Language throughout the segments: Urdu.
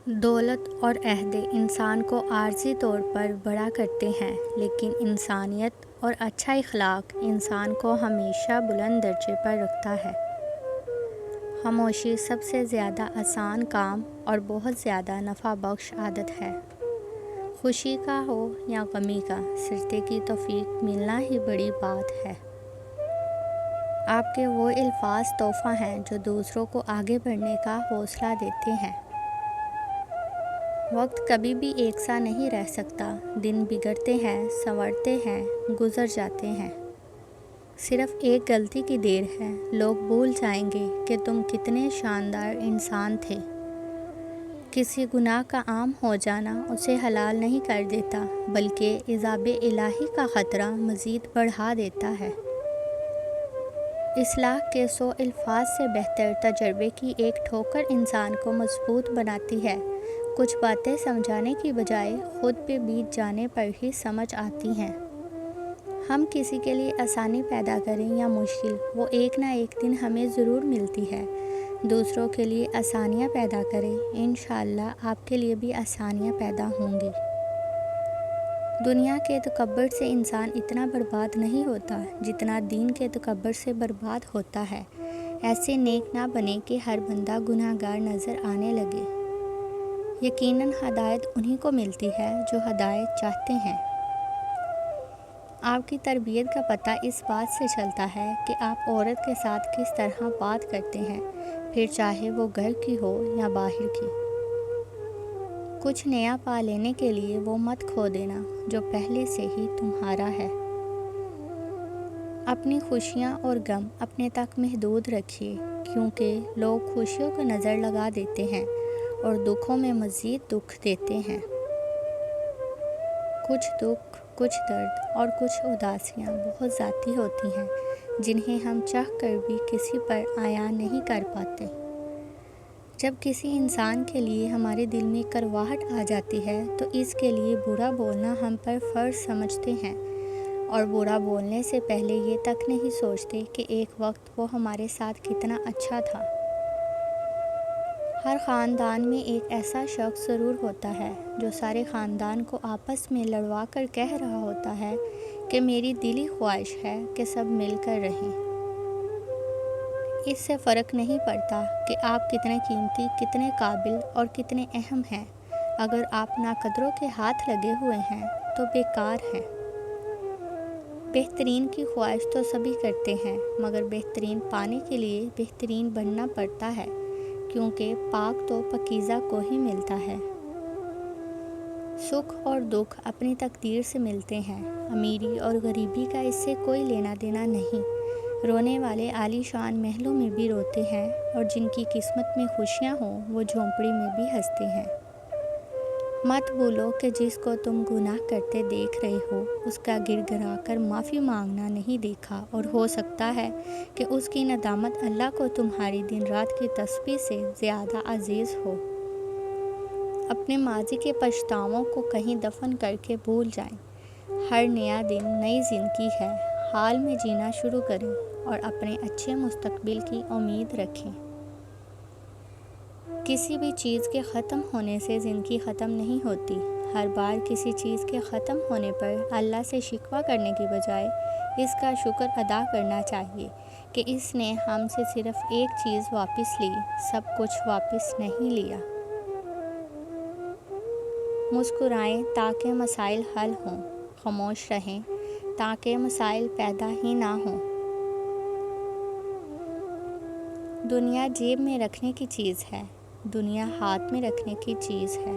دولت اور عہدے انسان کو عارضی طور پر بڑا کرتے ہیں، لیکن انسانیت اور اچھا اخلاق انسان کو ہمیشہ بلند درجے پر رکھتا ہے۔ خاموشی سب سے زیادہ آسان کام اور بہت زیادہ نفع بخش عادت ہے۔ خوشی کا ہو یا غمی کا، سرتے کی توفیق ملنا ہی بڑی بات ہے۔ آپ کے وہ الفاظ تحفہ ہیں جو دوسروں کو آگے بڑھنے کا حوصلہ دیتے ہیں۔ وقت کبھی بھی ایک سا نہیں رہ سکتا، دن بگڑتے ہیں، سنورتے ہیں، گزر جاتے ہیں۔ صرف ایک غلطی کی دیر ہے، لوگ بھول جائیں گے کہ تم کتنے شاندار انسان تھے۔ کسی گناہ کا عام ہو جانا اسے حلال نہیں کر دیتا، بلکہ عذاب الہی کا خطرہ مزید بڑھا دیتا ہے۔ اصلاح کے 100 الفاظ سے بہتر تجربے کی ایک ٹھوکر انسان کو مضبوط بناتی ہے۔ کچھ باتیں سمجھانے کی بجائے خود پہ بیت جانے پر ہی سمجھ آتی ہیں۔ ہم کسی کے لیے آسانی پیدا کریں یا مشکل، وہ ایک نہ ایک دن ہمیں ضرور ملتی ہے۔ دوسروں کے لیے آسانیاں پیدا کریں، انشاءاللہ آپ کے لیے بھی آسانیاں پیدا ہوں گی۔ دنیا کے تکبر سے انسان اتنا برباد نہیں ہوتا جتنا دین کے تکبر سے برباد ہوتا ہے۔ ایسے نیک نہ بنے کہ ہر بندہ گناہ گار نظر آنے لگے۔ یقیناً ہدایت انہی کو ملتی ہے جو ہدایت چاہتے ہیں۔ آپ کی تربیت کا پتہ اس بات سے چلتا ہے کہ آپ عورت کے ساتھ کس طرح بات کرتے ہیں، پھر چاہے وہ گھر کی ہو یا باہر کی۔ کچھ نیا پا لینے کے لیے وہ مت کھو دینا جو پہلے سے ہی تمہارا ہے۔ اپنی خوشیاں اور غم اپنے تک محدود رکھیے، کیونکہ لوگ خوشیوں کو نظر لگا دیتے ہیں اور دکھوں میں مزید دکھ دیتے ہیں۔ کچھ دکھ، کچھ درد اور کچھ اداسیاں بہت ذاتی ہوتی ہیں، جنہیں ہم چاہ کر بھی کسی پر عیاں نہیں کر پاتے۔ جب کسی انسان کے لیے ہمارے دل میں کڑواہٹ آ جاتی ہے تو اس کے لیے برا بولنا ہم پر فرض سمجھتے ہیں، اور برا بولنے سے پہلے یہ تک نہیں سوچتے کہ ایک وقت وہ ہمارے ساتھ کتنا اچھا تھا۔ ہر خاندان میں ایک ایسا شخص ضرور ہوتا ہے جو سارے خاندان کو آپس میں لڑوا کر کہہ رہا ہوتا ہے کہ میری دلی خواہش ہے کہ سب مل کر رہیں۔ اس سے فرق نہیں پڑتا کہ آپ کتنے قیمتی، کتنے قابل اور کتنے اہم ہیں، اگر آپ ناقدروں کے ہاتھ لگے ہوئے ہیں تو بیکار ہیں۔ بہترین کی خواہش تو سبھی کرتے ہیں، مگر بہترین پانے کے لیے بہترین بننا پڑتا ہے، کیونکہ پاک تو پاکیزہ کو ہی ملتا ہے۔ سکھ اور دکھ اپنی تقدیر سے ملتے ہیں، امیری اور غریبی کا اس سے کوئی لینا دینا نہیں۔ رونے والے عالی شان محلوں میں بھی روتے ہیں، اور جن کی قسمت میں خوشیاں ہوں وہ جھونپڑی میں بھی ہنستے ہیں۔ مت بھولو کہ جس کو تم گناہ کرتے دیکھ رہے ہو، اس کا گر گرا کر معافی مانگنا نہیں دیکھا، اور ہو سکتا ہے کہ اس کی ندامت اللہ کو تمہاری دن رات کی تسبیح سے زیادہ عزیز ہو۔ اپنے ماضی کے پچھتاووں کو کہیں دفن کر کے بھول جائیں۔ ہر نیا دن نئی زندگی ہے، حال میں جینا شروع کریں اور اپنے اچھے مستقبل کی امید رکھیں۔ کسی بھی چیز کے ختم ہونے سے زندگی ختم نہیں ہوتی۔ ہر بار کسی چیز کے ختم ہونے پر اللہ سے شکوہ کرنے کی بجائے اس کا شکر ادا کرنا چاہیے کہ اس نے ہم سے صرف ایک چیز واپس لی، سب کچھ واپس نہیں لیا۔ مسکرائیں تاکہ مسائل حل ہوں، خاموش رہیں تاکہ مسائل پیدا ہی نہ ہوں۔ دنیا جیب میں رکھنے کی چیز ہے، دنیا ہاتھ میں رکھنے کی چیز ہے،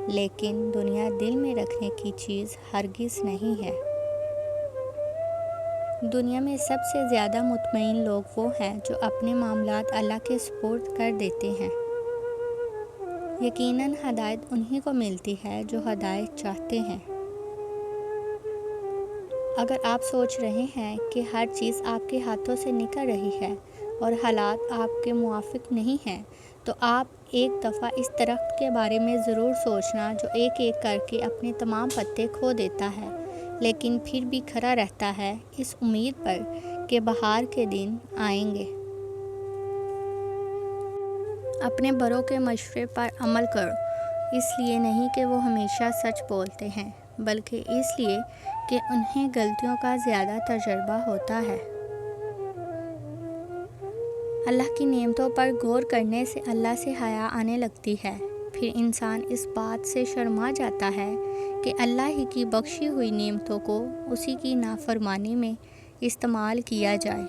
لیکن دنیا دل میں رکھنے کی چیز ہرگز نہیں ہے۔ دنیا میں سب سے زیادہ مطمئن لوگ وہ ہیں جو اپنے معاملات اللہ کے سپرد کر دیتے ہیں۔ یقیناً ہدایت انہی کو ملتی ہے جو ہدایت چاہتے ہیں۔ اگر آپ سوچ رہے ہیں کہ ہر چیز آپ کے ہاتھوں سے نکل رہی ہے اور حالات آپ کے موافق نہیں ہیں، تو آپ ایک دفعہ اس درخت کے بارے میں ضرور سوچنا جو ایک ایک کر کے اپنے تمام پتے کھو دیتا ہے، لیکن پھر بھی کھڑا رہتا ہے اس امید پر کہ بہار کے دن آئیں گے۔ اپنے بڑوں کے مشورے پر عمل کرو اس لیے نہیں کہ وہ ہمیشہ سچ بولتے ہیں، بلکہ اس لیے کہ انہیں غلطیوں کا زیادہ تجربہ ہوتا ہے۔ اللہ کی نعمتوں پر غور کرنے سے اللہ سے حیا آنے لگتی ہے۔ پھر انسان اس بات سے شرما جاتا ہے کہ اللہ ہی کی بخشی ہوئی نعمتوں کو اسی کی نافرمانی میں استعمال کیا جائے۔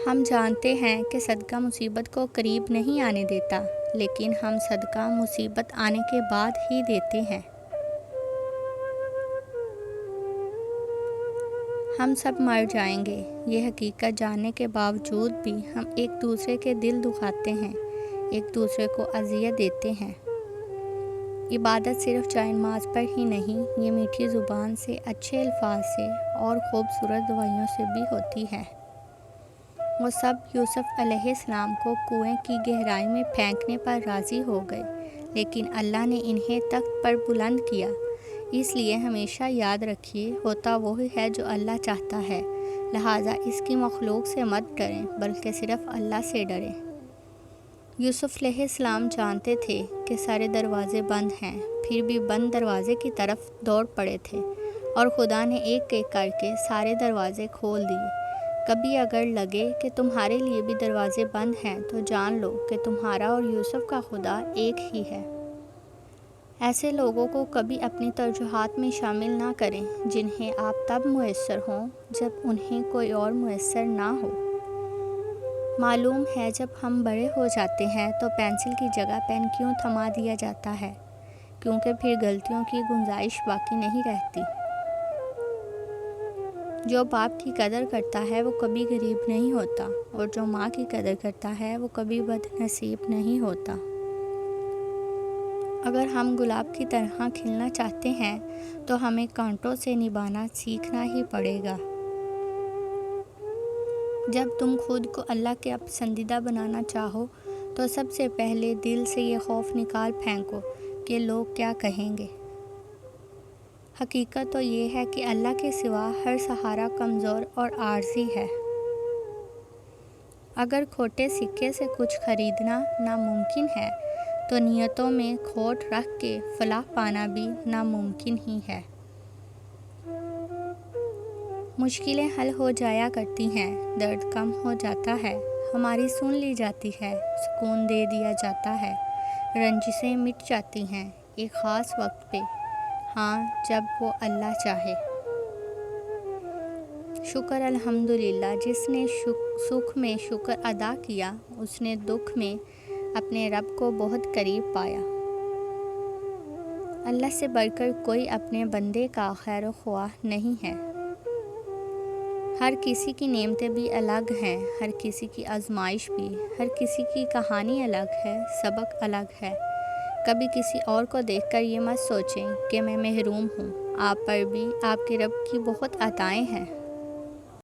ہم جانتے ہیں کہ صدقہ مصیبت کو قریب نہیں آنے دیتا، لیکن ہم صدقہ مصیبت آنے کے بعد ہی دیتے ہیں۔ ہم سب مر جائیں گے، یہ حقیقت جاننے کے باوجود بھی ہم ایک دوسرے کے دل دکھاتے ہیں، ایک دوسرے کو اذیت دیتے ہیں۔ عبادت صرف جائے نماز پر ہی نہیں، یہ میٹھی زبان سے، اچھے الفاظ سے اور خوبصورت دعائیوں سے بھی ہوتی ہے۔ وہ سب یوسف علیہ السلام کو کنویں کی گہرائی میں پھینکنے پر راضی ہو گئے، لیکن اللہ نے انہیں تخت پر بلند کیا۔ اس لیے ہمیشہ یاد رکھیے، ہوتا وہی ہے جو اللہ چاہتا ہے، لہٰذا اس کی مخلوق سے مت ڈریں بلکہ صرف اللہ سے ڈریں۔ یوسف علیہ السلام جانتے تھے کہ سارے دروازے بند ہیں، پھر بھی بند دروازے کی طرف دوڑ پڑے تھے، اور خدا نے ایک ایک کر کے سارے دروازے کھول دیے۔ کبھی اگر لگے کہ تمہارے لیے بھی دروازے بند ہیں تو جان لو کہ تمہارا اور یوسف کا خدا ایک ہی ہے۔ ایسے لوگوں کو کبھی اپنی ترجیحات میں شامل نہ کریں جنہیں آپ تب میسر ہوں جب انہیں کوئی اور میسر نہ ہو۔ معلوم ہے جب ہم بڑے ہو جاتے ہیں تو پینسل کی جگہ پین کیوں تھما دیا جاتا ہے؟ کیونکہ پھر غلطیوں کی گنجائش باقی نہیں رہتی۔ جو باپ کی قدر کرتا ہے وہ کبھی غریب نہیں ہوتا، اور جو ماں کی قدر کرتا ہے وہ کبھی بد نصیب نہیں ہوتا۔ اگر ہم گلاب کی طرح کھلنا چاہتے ہیں تو ہمیں کانٹوں سے نبھانا سیکھنا ہی پڑے گا۔ جب تم خود کو اللہ کے پسندیدہ بنانا چاہو تو سب سے پہلے دل سے یہ خوف نکال پھینکو کہ لوگ کیا کہیں گے۔ حقیقت تو یہ ہے کہ اللہ کے سوا ہر سہارا کمزور اور عارضی ہے۔ اگر کھوٹے سکے سے کچھ خریدنا ناممکن ہے تو نیتوں میں کھوٹ رکھ کے فلاح پانا بھی ناممکن ہی ہے۔ مشکلیں حل ہو جایا کرتی ہیں، درد کم ہو جاتا ہے، ہماری سن لی جاتی ہے، سکون دے دیا جاتا ہے، رنجشیں مٹ جاتی ہیں ایک خاص وقت پہ، ہاں جب وہ اللہ چاہے۔ شکر الحمدللہ، جس نے سکھ میں شکر ادا کیا اس نے دکھ میں اپنے رب کو بہت قریب پایا۔ اللہ سے بڑھ کر کوئی اپنے بندے کا خیر خواہ نہیں ہے۔ ہر کسی کی نعمتیں بھی الگ ہیں، ہر کسی کی آزمائش بھی، ہر کسی کی کہانی الگ ہے، سبق الگ ہے۔ کبھی کسی اور کو دیکھ کر یہ مت سوچیں کہ میں محروم ہوں، آپ پر بھی آپ کے رب کی بہت عطائیں ہیں۔